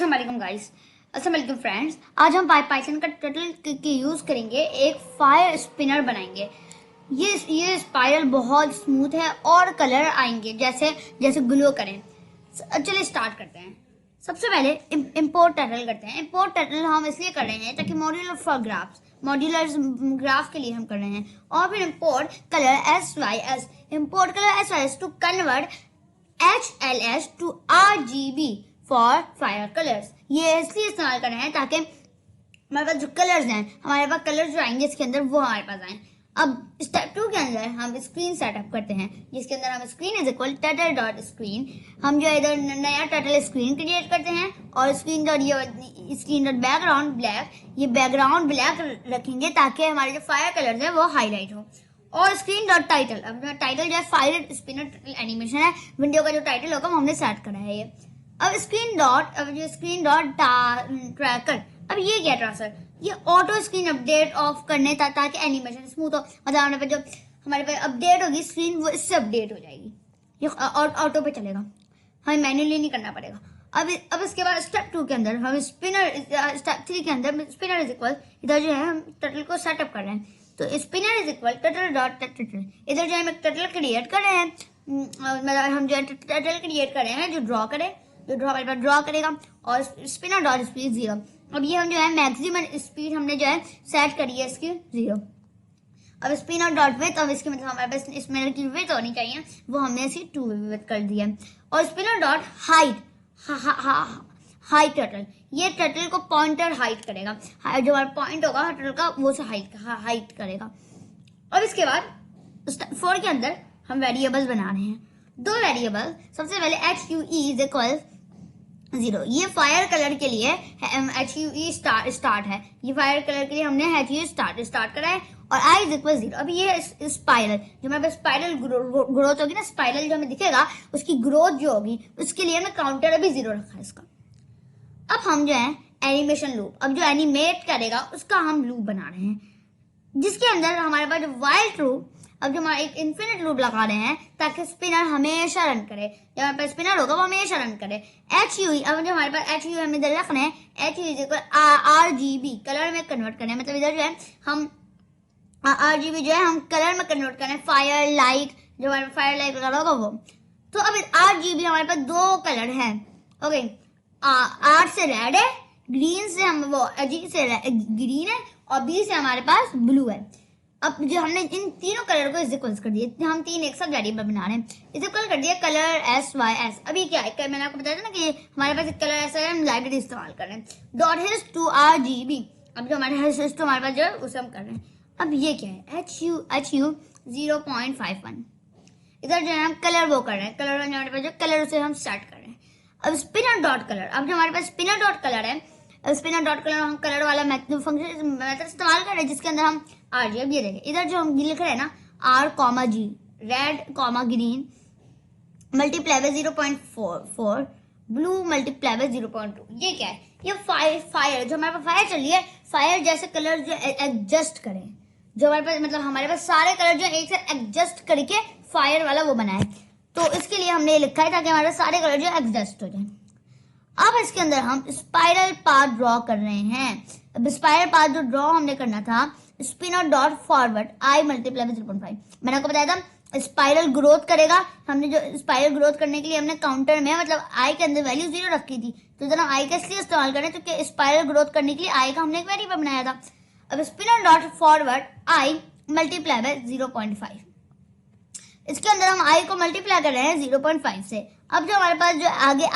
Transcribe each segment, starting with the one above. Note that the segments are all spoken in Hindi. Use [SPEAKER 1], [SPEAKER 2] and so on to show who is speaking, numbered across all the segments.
[SPEAKER 1] अस्सलाम वालेकुम गाइस, अस्सलाम वालेकुम फ्रेंड्स। आज हम पाइथन का टर्टल के यूज करेंगे, एक फायर स्पिनर बनाएंगे। ये स्पाइरल बहुत स्मूथ है और कलर आएंगे जैसे जैसे ग्लो करें। चलिए स्टार्ट करते हैं। सबसे पहले इंपोर्ट टर्टल करते हैं। इंपोर्ट टर्टल हम इसलिए कर रहे हैं ताकि मॉड्यूलर ग्राफ के लिए हम कर रहे हैं। और फिर import colour SYS, import colour SYS to convert HLS to RGB for fire colours. ये इसलिए इस्तेमाल कर रहे हैं ताकि हमारे पास जो कलर्स हैं, हमारे पास कलर्स जो आएंगे इसके अंदर वो हमारे पास आए। अब स्टेप 2 के अंदर हम स्क्रीन सेटअप करते हैं, जिसके अंदर हम screen is equal turtle dot screen, हम जो इधर नया टर्टल स्क्रीन क्रिएट करते हैं और स्क्रीन डॉट बैकग्राउंड ब्लैक, ये बैकग्राउंड ब्लैक रखेंगे ताकि हमारे जो फायर कलर्स है वो हाईलाइट हो। और स्क्रीन डॉट टाइटल, अब टाइटल जो है फायर स्पिनर एनिमेशन है, विंडो का जो टाइटल होगा वो हमने सेट करा है ये। अब स्क्रीन डॉट ट्रैकर, अब ये क्या ट्रांसफर, ये ऑटो स्क्रीन अपडेट ऑफ करने ताकि एनिमेशन स्मूथ हो। मतलब हमारे पे अपडेट होगी स्क्रीन, वो इससे अपडेट हो जाएगी, ये ऑटो पे चलेगा, हमें मैन्युअली नहीं करना पड़ेगा। अब इसके बाद स्टेप 2 के अंदर हम स्टेप 3 के अंदर स्पिनर इज इक्वल, इधर जो है हम टर्टल को सेटअप कर रहे हैं, तो spinner is equal turtle dot turtle, इधर जो है हम एक टर्टल क्रिएट कर रहे हैं, मतलब हम जो है टर्टल क्रिएट कर रहे हैं जो हमारे पास ड्रॉ करेगा, और स्पिनर डॉट स्पीड 0। अब ये हम जो है मैक्सिमम स्पीड हमने जो है सेट करी है इसकी 0। अब स्पिनर डॉट विड्थ, अब इसके मतलब हमारे पास स्पिनर की विड्थ होनी चाहिए, वो हमने इसकी 2 विड्थ कर दी है। और स्पिनर डॉट हाइट टर्टल, ये टर्टल को पॉइंटर हाइट करेगा, जो हमारा पॉइंट होगा टर्टल का वो से हाइट करेगा। अब इसके बाद 4 के अंदर हम वेरिएबल्स बना रहे हैं, 2 वेरिएबल। सबसे पहले HUE इज इक्वल 0, ये फायर कलर के लिए HUE स्टार्ट है, ये फायर कलर के लिए हमने HUE स्टार्ट करा है। और I इज इक्वल 0, अभी ये स्पाइरल, जो हमारे पास स्पाइरल ग्रोथ होगी ना, स्पाइरल जो हमें दिखेगा उसकी ग्रोथ जो होगी उसके लिए हमने काउंटर अभी 0 रखा है इसका। अब हम जो है एनिमेशन लूप, अब जो एनिमेट करेगा उसका हम लूप बना रहे हैं, जिसके अंदर हमारे पास जो वाइल्ड ट्रू, अब जो हमारा एक इन्फिनिट लूप लगा रहे हैं ताकि स्पिनर हमेशा रन करे, जब हमारे पास स्पिनर होगा वो हमेशा रन करे। HUE, अब जो हमारे पास HUE हमें इधर रखना है, HUE RGB कलर में कन्वर्ट करना है, मतलब इधर जो है हम RGB जो है हम कलर में कन्वर्ट करना है, फायर लाइट, जो हमारे फायर लाइट कलर होगा वो। तो अब RGB हमारे पास 2 कलर है, ओके, R से रेड है, ग्रीन से हम वो G से ग्रीन है, और B से हमारे पास ब्लू है। अब जो हमने इन तीनों कलर को इज इक्वल कर दिए, हम 3 एक साथ वेरिएबल बना रहे हैं, इज इक्वल कर दिया कलर SYS। अभी क्या है, मैंने आपको बताया था ना कि हमारे पास एक कलर ऐसा है, हम लाइब्रेरी इस्तेमाल कर रहे हैं, डॉट हिज टू RGB, अब जो हमारे हिज टू हमारे पास जो है उसे हम कर रहे हैं। अब ये क्या है, HU 0.51, इधर जो है हम कलर वो कर रहे हैं, कलर हमारे पास जो कलर उसे हम सेट कर रहे हैं। अब स्पिनर डॉट कलर, अब जो हमारे पास स्पिनर डॉट कलर है, स्पिनर डॉट कलर हम कलर वाला फंक्शन मेथड इस्तेमाल कर रहे हैं, जिसके अंदर हम RGB, ये देखें इधर जो हम लिख रहे हैं ना R, red, green multiply by 0.44, blue multiply by 0.2। ये क्या है, ये फायर जो हमारे पास फायर चल रही है, फायर जैसे कलर जो एडजस्ट करें, जो हमारे पास मतलब हमारे पास सारे कलर जो एक साथ एडजस्ट करके फायर वाला वो बनाए, तो इसके लिए हमने ये लिखा है ताकि हमारे सारे कलर जो एडजस्ट हो जाए। अब इसके अंदर हम स्पाइरल पाथ ड्रॉ कर रहे हैं। अब स्पाइरल पाथ जो ड्रॉ हमने करना था, spinner dot forward I multiply by 0.5, मैंने आपको बताया था स्पाइरल ग्रोथ करेगा, हमने जो स्पाइरल ग्रोथ करने के लिए हमने काउंटर में मतलब I के अंदर वैल्यू 0 रखी थी, तो जरा I का इसलिए इस्तेमाल करें क्योंकि स्पाइरल ग्रोथ करने के लिए I का हमने एक वेरिएबल बनाया था। अब spinner dot forward I multiply by 0.5, इसके अंदर हम I को मल्टीप्लाई कर रहे हैं 0.5 से। अब जो हमारे पास जो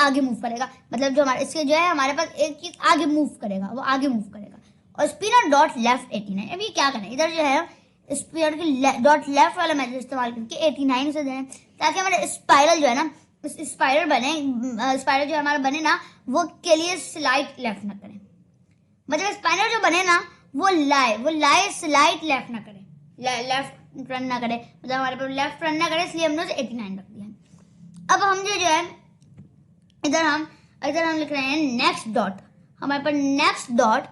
[SPEAKER 1] आगे मूव करेगा, मतलब जो हमारे इसके जो है हमारे पास एक चीज आगे मूव करेगा, वो आगे मूव करेगा। और स्पिनर डॉट लेफ्ट 89, अभी क्या करें, इधर जो है स्पिनर के डॉट लेफ्ट वाला मेथड इस्तेमाल करके 89 से दें, ताकि हमारे स्पाइरल जो है ना, स्पाइरल जो हमारा बने ना, वो के लिए स्लाइड लेफ्ट ना करें, मतलब स्पाइरल जो बने ना वो लाई स्लाइड लेफ्ट ना करे, लेफ्ट रन ना करे, मतलब हमारे पास लेफ्ट रन ना करे, इसलिए हमने उसे 89 रख दिया। अब हम जो है इधर हम लिख रहे हैं नेक्स्ट डॉट, हमारे पास नेक्स्ट डॉट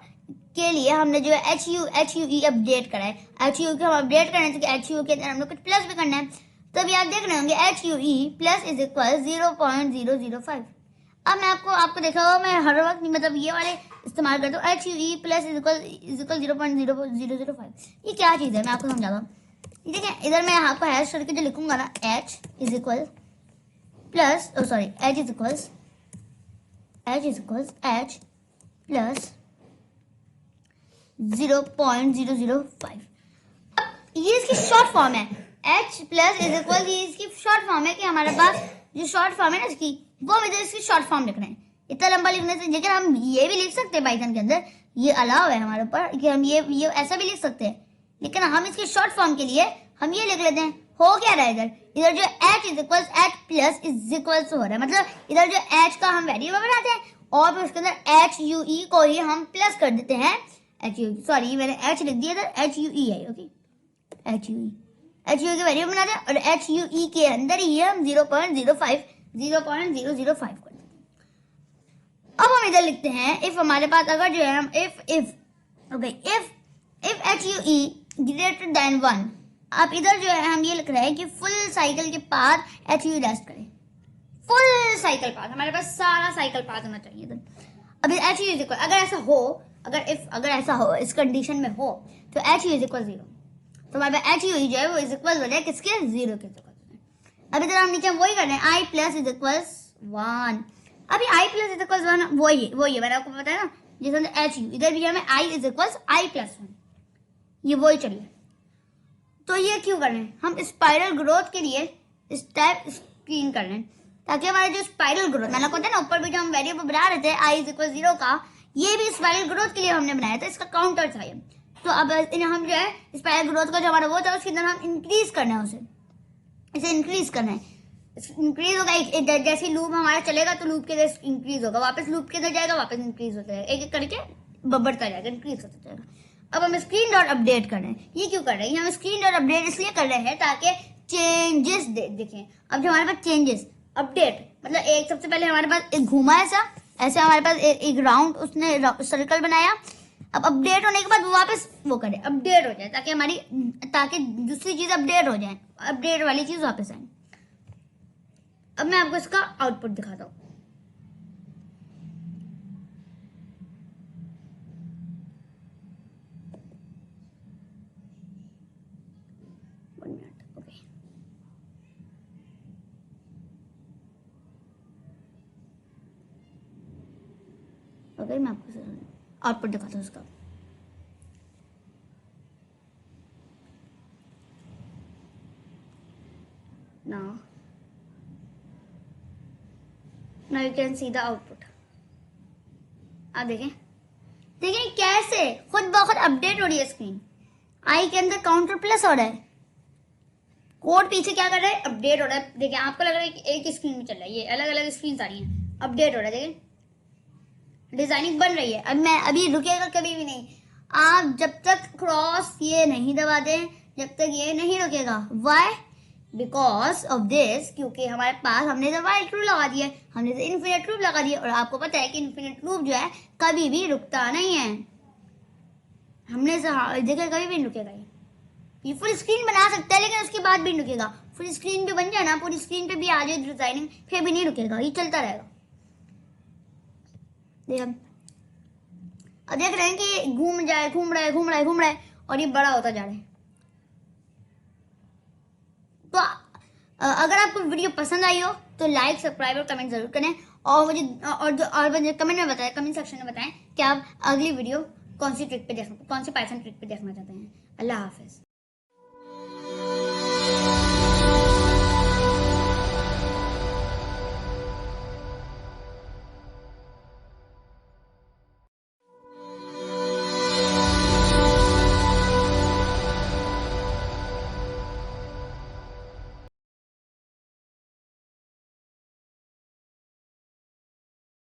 [SPEAKER 1] के लिए हमने जो है HUE अपडेट करा है, HUE को हम अपडेट करना है, तो HUE के अंदर हमने कुछ प्लस भी करना है, तभी आप देख रहे होंगे HUE प्लस इज इक्वल 0.005। अब मैं आपको देखा होगा मैं हर वक्त मतलब ये वाले इस्तेमाल करता हूँ, H U E plus is equal 0.0005। ये क्या चीज़ है मैं आपको समझाता हूँ। ठीक है, इधर मैं आपको हैश करके जो लिखूंगा ना, H is equal plus H is equals H plus 0.005। ये इसकी शॉर्ट फॉर्म है, एच प्लस इज इक्वल, ये इसकी शॉर्ट फॉर्म है कि हमारे पास जो शॉर्ट फॉर्म है ना इसकी, वो मुझे इसकी शॉर्ट फॉर्म लिखना है। इतना लंबा लिखने से, लेकिन हम ये भी लिख सकते हैं पाइथन के अंदर, ये अलाउ है हमारे ऊपर कि हम ये ऐसा भी लिख सकते हैं, लेकिन हम इसकी शॉर्ट फॉर्म के लिए हम ये लिख लेते हैं। हो क्या रहा है इधर जो H is equal H plus is equal हो रहा है, मतलब इधर जो एच का हम वेरिएबल बनाते हैं और फिर उसके अंदर एच यू ई को ही हम प्लस कर देते हैं। एच यू, सॉरी मैंने एच लिख दिया था, एच यू ई है, ओके, एच यू के वेरिएबल बनाते हैं और एच यू ई के अंदर ही हम 0.005 कर देते हैं। अब हम इधर लिखते हैं इफ हमारे पास अगर जो है हम if H U E greater than 1। अब इधर जो है हम ये लिख रहे हैं कि फुल साइकिल के पास एच यू रेस्ट करें, फुल साइकिल पाथ, हमारे पास सारा साइकिल पाथ होना चाहिए इधर। अब एच यू इज इक्वल, अगर ऐसा हो, अगर ऐसा हो, इस कंडीशन में हो तो एच यू इज इक्वल 0, तो हमारे पास एच यू जो है वो इज इक्वल हो जाए किसके, 0 के। अब इधर हम नीचे वही कर रहे हैं, आई प्लस इज इक्वल 1। अभी आई प्लस इज इक्वल 1 वही है मैंने आपको बताया ना, जैसे एच यू, इधर भी हमें I is equal I plus 1, ये वही चलिए। तो ये क्यों कर रहे हैं, हम स्पाइरल ग्रोथ के लिए स्टेप स्क्रीन कर रहे हैं, ताकि हमारे जो स्पाइरल ग्रोथ मैंने बताया ना ऊपर भी जो हम वेरिएबल बना रहे थे आई इज इक्वल 0 का, ये भी स्पाइरल ग्रोथ के लिए हमने बनाया था, इसका काउंटर था ये। तो अब हम जो है स्पाइरल ग्रोथ का जो हमारा वो था उसके अंदर हम इंक्रीज करना है, इसे इंक्रीज करना है। इंक्रीज होगा जैसे लूप हमारा चलेगा तो लूप के अंदर इंक्रीज होगा, वापस लूप के अंदर जाएगा, वापस इंक्रीज होता जाएगा, एक एक करके बढ़ता जाएगा, इंक्रीज होता जाएगा। अब हम स्क्रीन डॉट अपडेट कर रहे हैं, ये क्यों कर रहे हैं, हम स्क्रीन डॉट अपडेट इसलिए कर रहे हैं ताकि चेंजेस देखें। अब जो हमारे पास चेंजेस अपडेट मतलब एक सबसे पहले हमारे पास एक घूमा ऐसे हमारे पास एक राउंड उसने सर्कल बनाया। अब अपडेट होने के बाद वो वापस वो करे, अपडेट हो जाए ताकि दूसरी चीज अपडेट हो जाए, अपडेट वाली चीज वापस आए। अब मैं आपको इसका आउटपुट दिखाता हूँ। ओके, मैं आपको आउटपुट दिखाता हूँ उसका। now you can see the output। आप देखें कैसे खुद ब खुद अपडेट हो रही है स्क्रीन, आई के अंदर काउंटर प्लस हो रहा है, कोड पीछे क्या कर रहा है, अपडेट हो रहा है। देखिए आपको लग रहा है कि एक स्क्रीन में चल रहा है, ये अलग अलग स्क्रीन आ रही हैं, अपडेट हो रहा है। देखिए डिजाइनिंग बन रही है। अब मैं अभी रुकेगा कभी भी नहीं, आप जब तक क्रॉस ये नहीं दबा दें जब तक ये नहीं रुकेगा। वाई, बिकॉज ऑफ दिस, क्योंकि हमारे पास हमने तो वाइल लूप लगा दिया, हमने तो इन्फिनिट लूप लगा दिया, और आपको पता है कि इन्फिनिट लूप जो है कभी भी रुकता नहीं है। हमने देखा कभी भी नहीं रुकेगा। ये फुल स्क्रीन बना सकता है लेकिन उसके बाद भी नहीं रुकेगा। फुल स्क्रीन पे बन जाए ना, पूरी स्क्रीन पे भी आ जाए डिजाइनिंग, फिर भी नहीं रुकेगा, ये चलता रहेगा। अब देख रहे हैं कि घूम रहा है और ये बड़ा होता जा रहा है। तो अगर आपको वीडियो पसंद आई हो तो लाइक, सब्सक्राइब और कमेंट जरूर करें, और मुझे कमेंट में बताएं, कमेंट सेक्शन में बताएं कि आप अगली वीडियो कौन सी पाइथन ट्रिक पे देखना चाहते हैं। अल्लाह हाफिज।